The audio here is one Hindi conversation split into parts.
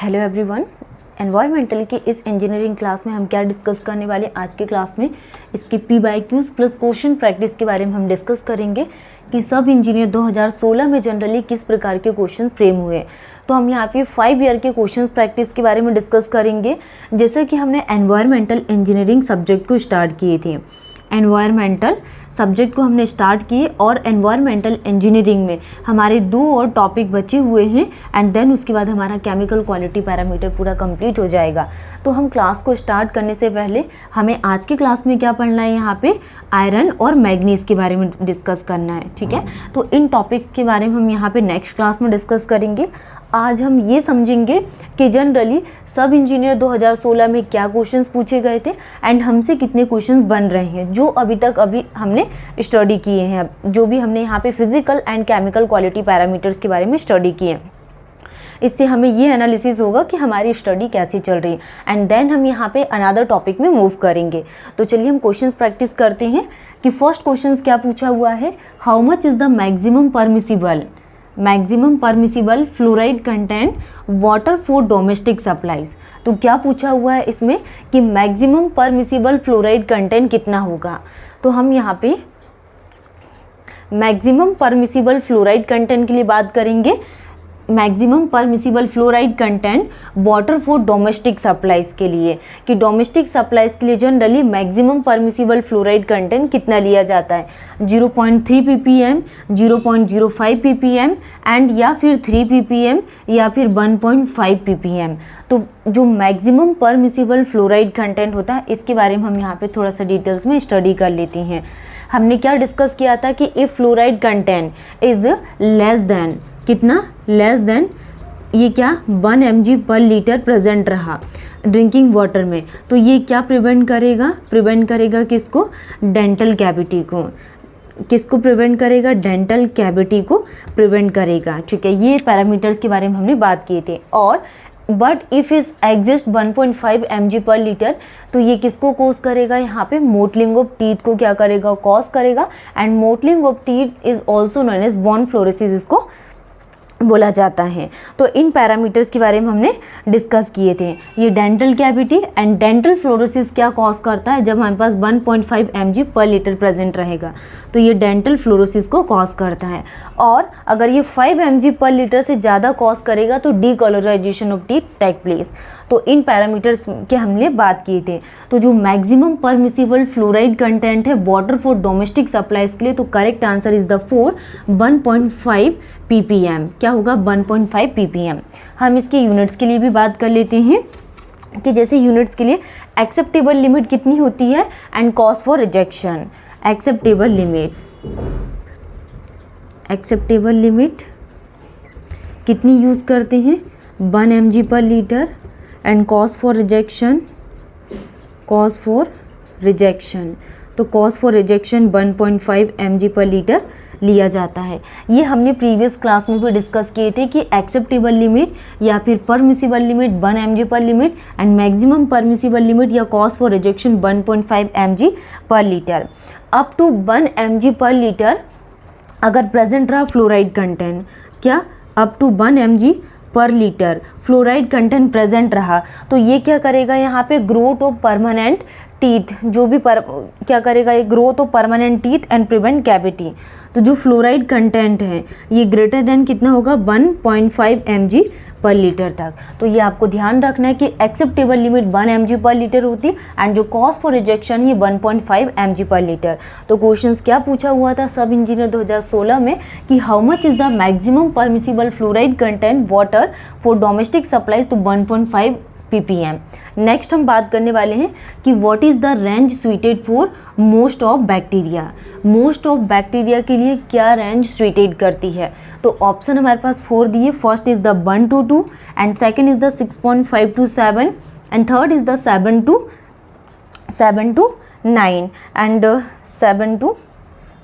हेलो एवरीवन, एनवायरमेंटल के इस इंजीनियरिंग क्लास में हम क्या डिस्कस करने वाले आज के क्लास में इसके PYQs प्लस क्वेश्चन प्रैक्टिस के बारे में हम डिस्कस करेंगे कि सब इंजीनियर 2016 में जनरली किस प्रकार के क्वेश्चंस फ्रेम हुए। तो हम यहाँ पे 5 ईयर के क्वेश्चंस प्रैक्टिस के बारे में डिस्कस करेंगे। जैसे कि हमने एनवायरमेंटल इंजीनियरिंग सब्जेक्ट को स्टार्ट किए थे, एनवायरमेंटल सब्जेक्ट को हमने स्टार्ट किए और एनवायरमेंटल इंजीनियरिंग में हमारे 2 और टॉपिक बचे हुए हैं एंड देन उसके बाद हमारा केमिकल क्वालिटी पैरामीटर पूरा कंप्लीट हो जाएगा। तो हम क्लास को स्टार्ट करने से पहले हमें आज की क्लास में क्या पढ़ना है, यहाँ पे आयरन और मैग्नीज के बारे में डिस्कस करना है। ठीक है, तो इन टॉपिक के बारे में हम यहाँ पे नेक्स्ट क्लास में डिस्कस करेंगे। आज हम ये समझेंगे कि जनरली सब इंजीनियर 2016 में क्या क्वेश्चंस पूछे गए थे एंड हमसे कितने क्वेश्चंस बन रहे हैं जो अभी हमने स्टडी किए हैं, जो भी हमने यहाँ पे physical and chemical quality parameters के बारे में स्टडी किए। इससे हमें ये एनालिसिस होगा कि हमारी स्टडी कैसी चल रही है एंड देन हम यहाँ पे अनदर टॉपिक में मूव करेंगे। तो चलिए हम क्वेश्चंस प्रैक्टिस करते हैं कि फर्स्ट क्वेश्चंस क्या पूछा हुआ है, how much is the maximum permissible fluoride content water for domestic supplies. तो क्या पूछा हुआ है इसमें कि मैक्सिमम परमिसिबल फ्लोराइड कंटेंट कितना होगा। तो हम यहाँ पे मैक्सिमम परमिसिबल फ्लोराइड कंटेंट के लिए बात करेंगे। Maximum permissible fluoride content water for domestic supplies के लिए, कि डोमेस्टिक सप्लाईज के लिए generally maximum permissible fluoride content कितना लिया जाता है, 0.3 ppm, 0.05 ppm एंड या फिर 3 ppm या फिर 1.5 ppm। तो जो मैक्सिमम परमिसिबल फ्लोराइड कंटेंट होता है इसके बारे में हम यहाँ पे थोड़ा सा डिटेल्स में स्टडी कर लेते हैं। हमने क्या डिस्कस किया था कि if fluoride content is less than, कितना लेस देन, ये क्या 1 mg पर लीटर प्रेजेंट रहा ड्रिंकिंग वाटर में, तो ये क्या प्रिवेंट करेगा किसको, डेंटल कैविटी को, किसको प्रिवेंट करेगा, डेंटल कैविटी को प्रिवेंट करेगा। ठीक है, ये पैरामीटर्स के बारे में हमने बात किए थे। और but if is exist 1.5 mg पर लीटर, तो ये किसको कॉज करेगा, यहाँ पे मोटलिंग ऑफ टीथ को क्या करेगा, कॉज करेगा। And mottling of teeth is also known as bone fluorosis इसको बोला जाता है। तो इन पैरामीटर्स के बारे में हमने डिस्कस किए थे। ये dental cavity and dental fluorosis क्या कॉज करता है, जब हमारे पास 1.5 mg पर लीटर प्रेजेंट रहेगा तो ये डेंटल फ्लोरोसिस को कॉज करता है। और अगर ये 5 mg पर लीटर से ज़्यादा कॉज करेगा तो decolorization of teeth take place. तो इन पैरामीटर्स के हमने बात किए थे। तो जो मैक्सिमम परमिसिबल फ्लोराइड कंटेंट है वाटर फॉर डोमेस्टिक सप्लाईज के लिए, तो correct answer is the 1.5 ppm। क्या होगा, 1.5 ppm। हम इसके यूनिट्स के लिए भी बात कर लेते हैं कि जैसे यूनिट्स के लिए एक्सेप्टेबल लिमिट कितनी होती है and cause for rejection. Acceptable limit कितनी यूज़ करते हैं, 1 mg पर litre and cause for rejection, तो कॉज फॉर रिजेक्शन 1.5 mg पर लीटर लिया जाता है। ये हमने प्रीवियस क्लास में भी डिस्कस किए थे कि एक्सेप्टेबल लिमिट या फिर परमिसिबल लिमिट 1 mg पर limit and maximum permissible limit या कॉज फॉर रिजेक्शन 1.5 mg पर लीटर। अप टू 1 mg पर लीटर अगर प्रेजेंट रहा फ्लोराइड कंटेंट, क्या अप टू 1 mg पर लीटर फ्लोराइड कंटेंट प्रेजेंट रहा, तो ये क्या करेगा, यहाँ पे ग्रोथ ऑफ परमानेंट टीथ, जो भी क्या करेगा, ये growth of permanent teeth and prevent cavity. तो जो फ्लोराइड कंटेंट है ये ग्रेटर देन कितना होगा, 1.5 mg पर लीटर तक। तो ये आपको ध्यान रखना है कि एक्सेप्टेबल लिमिट 1 mg पर लीटर होती है एंड जो कॉज फॉर रिजेक्शन ये 1.5 mg पर लीटर। तो क्वेश्चंस क्या पूछा हुआ था सब इंजीनियर 2016 में कि how much is the maximum permissible fluoride content water for domestic supplies, तो 1.5 ppm। नेक्स्ट हम बात करने वाले हैं कि what is the range sweetened for most of bacteria के लिए क्या रेंज स्वीटेड करती है। तो ऑप्शन हमारे पास 4 दिए, first is the 1 to 2 and second is the 6.5 to 7 and third is the 7 to 9 and 7 to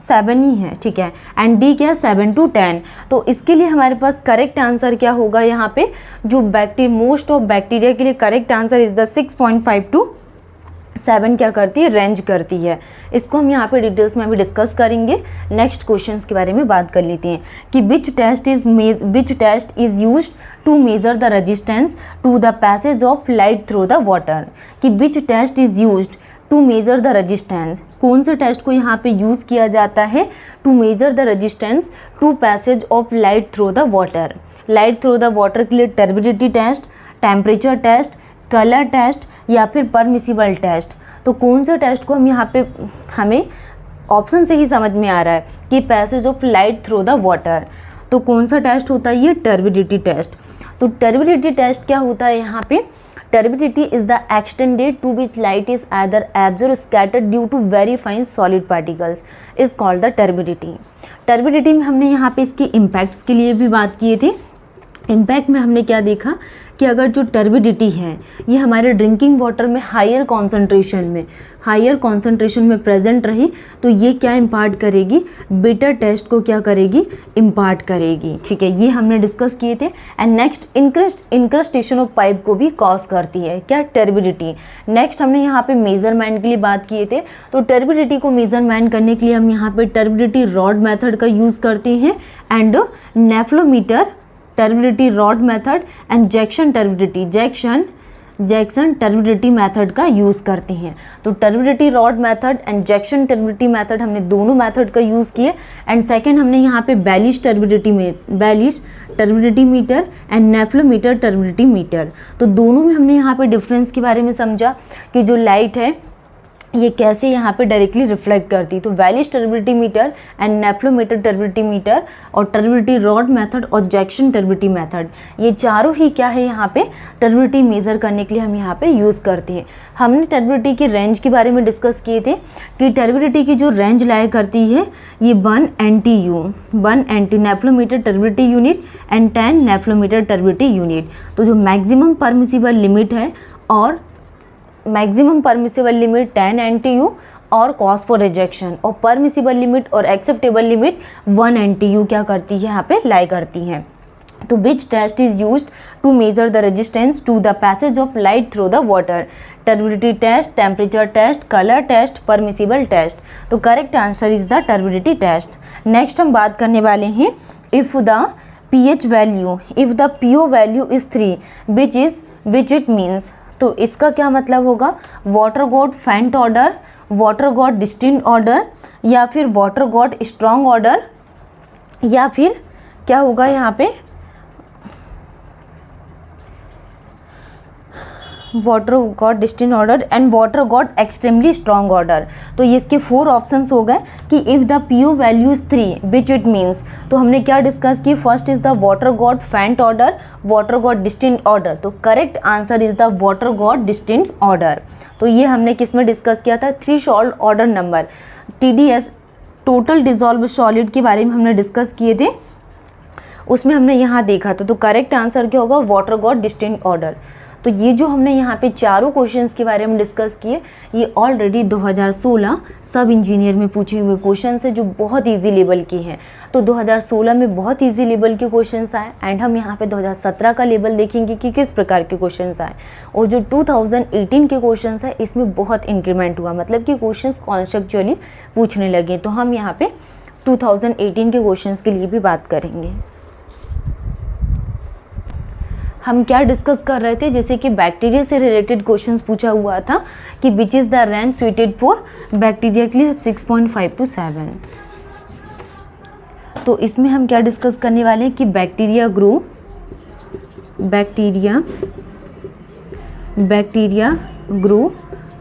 7 ही है। ठीक है, एंड डी क्या, 7 to 10। तो इसके लिए हमारे पास करेक्ट आंसर क्या होगा, यहाँ पे जो मोस्ट ऑफ बैक्टीरिया के लिए correct answer is the 6.5 to 7 क्या करती है, रेंज करती है। इसको हम यहाँ पे डिटेल्स में अभी डिस्कस करेंगे। नेक्स्ट क्वेश्चंस के बारे में बात कर लेते हैं कि which test is used to measure the resistance to the passage of light through the water, कि which test is used to measure the resistance, कौन से टेस्ट को यहाँ पे यूज़ किया जाता है to measure the resistance to passage of light through the water. Light through the water के लिए turbidity test, temperature test, colour test या फिर परमिसिबल टेस्ट। तो कौन से टेस्ट को हम यहाँ पे, हमें ऑप्शन से ही समझ में आ रहा है कि passage of light through the water, तो कौन सा टेस्ट होता है, ये टर्बिडिटी टेस्ट। तो टर्बिडिटी टेस्ट क्या होता है यहाँ पे, turbidity is the extended to which light is either absorb scattered due to very fine solid particles is called the turbidity. Turbidity में हमने यहाँ पे इसके इम्पैक्ट्स के लिए भी बात किए थे। इम्पैक्ट में हमने क्या देखा कि अगर जो टर्बिडिटी है ये हमारे ड्रिंकिंग वाटर में हायर कॉन्सेंट्रेशन में प्रेजेंट रही तो ये क्या इम्पार्ट करेगी, बिटर टेस्ट को क्या करेगी, इम्पार्ट करेगी। ठीक है, ये हमने डिस्कस किए थे। एंड नेक्स्ट इंक्रस्टेशन ऑफ पाइप को भी कॉज करती है क्या, टर्बिडिटी। नेक्स्ट हमने यहाँ पे मेजरमेंट के लिए बात किए थे, तो टर्बिडिटी को मेजरमेंट करने के लिए हम यहाँ पे टर्बिडिटी रॉड मेथड का यूज़ करते हैं and nephelometer, turbidity rod method and Jackson turbidity method का यूज़ करते हैं। तो turbidity rod method and Jackson turbidity method हमने दोनों मेथड का यूज़ किए। एंड सेकंड हमने यहाँ पे Baylis turbidity meter and nephelometer turbidity meter, तो दोनों में हमने यहाँ पे डिफरेंस के बारे में समझा कि जो लाइट है ये कैसे यहाँ पे डायरेक्टली रिफ्लेक्ट करती। तो Baylis turbidity meter and nephelometer turbidity meter और टर्बिडिटी रॉड मेथड और जैक्सन टर्बिडिटी मेथड, ये चारों ही क्या है यहाँ पे टर्बिडिटी मेज़र करने के लिए हम यहाँ पे यूज़ करते हैं। हमने टर्बिडिटी की रेंज के बारे में डिस्कस किए थे कि टर्बिडिटी की जो रेंज लाया करती है ये 1 NTU nephelometer turbidity unit and 10 nephelometer turbidity unit. तो जो मैक्सिमम परमिसिबल लिमिट है और मैक्सिमम परमिसिबल लिमिट 10 NTU और कॉज फॉर रिजेक्शन, और परमिसिबल लिमिट और एक्सेप्टेबल लिमिट 1 NTU क्या करती है, यहाँ पे लाई करती हैं। तो which test is used to measure the resistance to the passage of light through the water, turbidity test, temperature test, colour test, permissible test. तो correct answer is the turbidity test. Next हम बात करने वाले हैं if the pH value, if the PO value is 3 which it means, तो इसका क्या मतलब होगा, water got faint order, water got distinct order या फिर वाटर गॉट स्ट्रॉन्ग ऑर्डर, या फिर क्या होगा यहाँ पे water got distinct order and water got extremely strong order. तो ये इसके 4 ऑप्शंस हो गए कि if the PO value is 3 which it means, तो हमने क्या डिस्कस की, first is the water got faint order, water got distinct order. तो correct answer is the water got distinct order. तो ये हमने किस में डिस्कस किया था, threshold order number, TDS total dissolve solid के बारे में हमने डिस्कस किए थे, उसमें हमने यहाँ देखा था। तो करेक्ट आंसर क्या होगा, वाटर गॉट डिस्टिंक्ट ऑर्डर। तो ये जो हमने यहाँ पे चारों क्वेश्चंस के बारे में डिस्कस किए ये ऑलरेडी 2016 सब इंजीनियर में पूछे हुए क्वेश्चंस है जो बहुत इजी लेवल के हैं। तो 2016 में बहुत इजी लेवल के क्वेश्चंस आए एंड हम यहाँ पे 2017 का लेवल देखेंगे कि किस प्रकार के क्वेश्चंस आए, और जो 2018 के क्वेश्चंस है इसमें बहुत इंक्रीमेंट हुआ, मतलब कि क्वेश्चंस कॉन्सेप्चुअली पूछने लगे। तो हम यहाँ पे 2018 के क्वेश्चंस के लिए भी बात करेंगे। हम क्या डिस्कस कर रहे थे, जैसे कि बैक्टीरिया से रिलेटेड क्वेश्चंस पूछा हुआ था कि which is the range suited for bacteria के लिए 6.5 to 7। तो इसमें हम क्या डिस्कस करने वाले हैं कि bacteria grow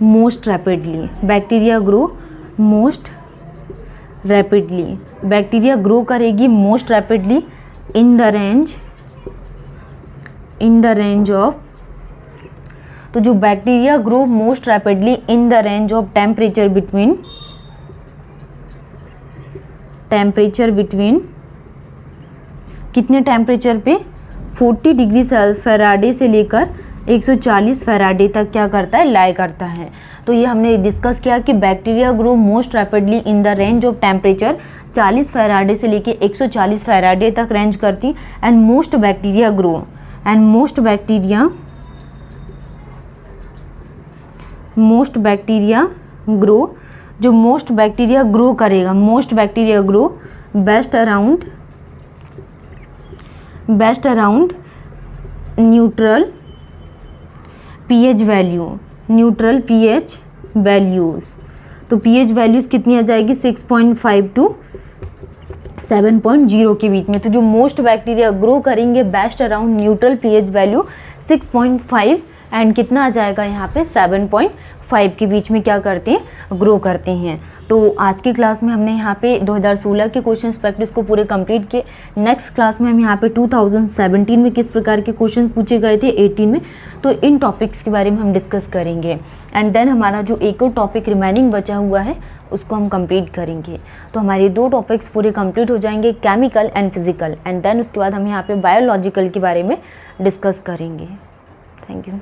most rapidly, bacteria grow करेगी most rapidly in the range of, तो जो bacteria grow most rapidly in the range of temperature between कितने टेम्परेचर पे, 40 डिग्री फ़ारेनहाइट से लेकर 140 फ़ारेनहाइट तक क्या करता है, लाई करता है। तो ये हमने डिस्कस किया कि bacteria grow most rapidly in the range of temperature 40 Fahrenheit से लेकर 140 फ़ारेनहाइट तक रेंज करती, and most most bacteria grow, जो मोस्ट बैक्टीरिया ग्रो करेगा, most bacteria grow best around neutral pH value, neutral pH values. तो पीएच वैल्यूज़ कितनी आ जाएगी 6.5 टू 7.0 के बीच में। तो जो मोस्ट बैक्टीरिया ग्रो करेंगे best around neutral pH value 6.5 and कितना आ जाएगा यहाँ पे 7.5 के बीच में क्या करते हैं, ग्रो करते हैं। तो आज की क्लास में हमने यहाँ पे 2016 के क्वेश्चंस प्रैक्टिस को पूरे कंप्लीट किए। नेक्स्ट क्लास में हम यहाँ पे 2017 में किस प्रकार के क्वेश्चंस पूछे गए थे 18 में, तो इन टॉपिक्स के बारे में हम डिस्कस करेंगे। एंड देन हमारा जो एक और टॉपिक रिमेनिंग बचा हुआ है उसको हम कंप्लीट करेंगे। तो हमारे 2 टॉपिक्स पूरे कंप्लीट हो जाएंगे, chemical and physical, and then उसके बाद हम यहाँ पे बायोलॉजिकल के बारे में डिस्कस करेंगे। Thank you.